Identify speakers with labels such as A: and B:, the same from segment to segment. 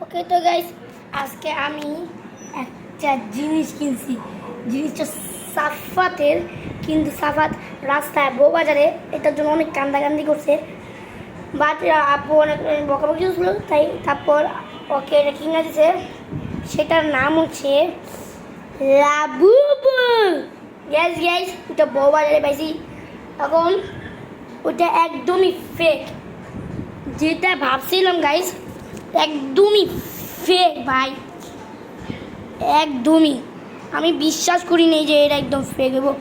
A: ওকে তো গাইস, আজকে আমি একটা জিনিস কিনছি। জিনিসটা সাফাতের, কিন্তু সাফাত রাস্তায় বউবাজারে এটার জন্য অনেক কান্দাকান্দি করছে। বাট আপু অনেক বকাবকি ছিল, তাই তারপর ওকে এটা কিনে দিছে। সেটার নাম হচ্ছে লাবুবু। গ্যাস গ্যাস ওটা বউবাজারে পাইছি। এখন ওটা একদমই ফেক, যেটা ভাবছিলাম গাইস একদমই ফেক ভাই, একদমই আমি বিশ্বাস করি নি যে এটা একদম ফেক হবো।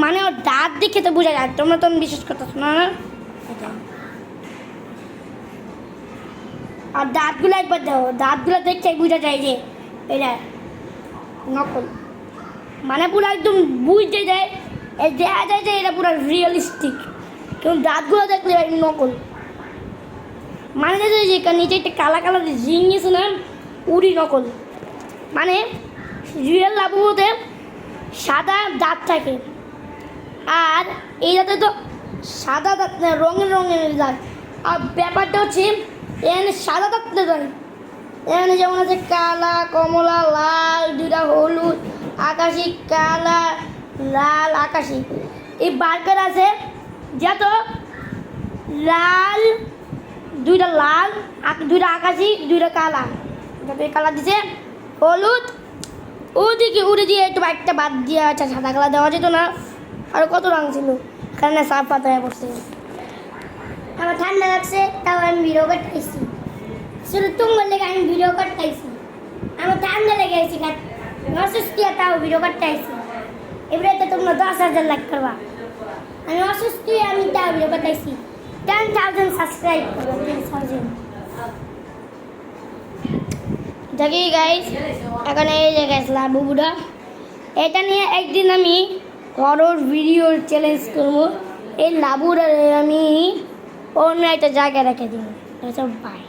A: মানে ওর দাঁত দেখে তো বোঝা যায়, তোমরা তো বিশ্বাস করতেছো না। আর দাঁতগুলো একবার দেখো, দাঁতগুলো দেখতে বোঝা যায় যে এটা নকল। মানে পুরো একদম বুঝতে যায়, দেখা যায় যে এটা পুরো রিয়েলিস্টিক, কিন্তু দাঁতগুলো দেখলে নকল। মানে যে নিচে একটা কালা কালার রিং গেছে না, উড়ি নকল। মানে রিয়েল লাবুতে সাদা দাঁত থাকে, আর এই দাঁতে তো সাদা দাঁত না, রঙের রঙের দাঁত। আর ব্যাপারটা হচ্ছে এখানে সাদা দাঁত নয়, এখানে যেমন আছে কালা, কমলা, লাল, দুটা হলুদ, আকাশি, কালা, লাল, আকাশি। এই বার্গার আছে যত লাল, দুইটা লাল, দুইটা আকাশি, দুইটা কালা। যত কালার দিছে হলুদ, ওদিকে উড়ে দিয়ে একটু একটা বাদ দিয়ে আছে, সাদা কালার দেওয়া যেত না। আর কত রঙ ছিল, এখানে সাফ পাতা হয়ে পড়ছে। আমার ঠান্ডা লাগছে, তাও আমি ভিডিও করতেছি। শুধু তোমার লেগে আমি ভিডিও করতেছি। আমার ঠান্ডা লেগে গেছে, অসুস্থ, তাও ভিডিও করতেছি। এবারে তো তোমরা 10,000 লাইক করবা। আমি অসুস্থ, আমি তাও ভিডিও করতেছি। 10,000 সাবস্ক্রাইব করো, 10,000। দেখি গাইস, এখন এই যে গাইস লাবুবুটা, এটা নিয়ে একদিন আমি হরর ভিডিও চ্যালেঞ্জ করবো। এই লাবুরা আমি অন্য একটা জায়গায় রেখে দিব। বাই।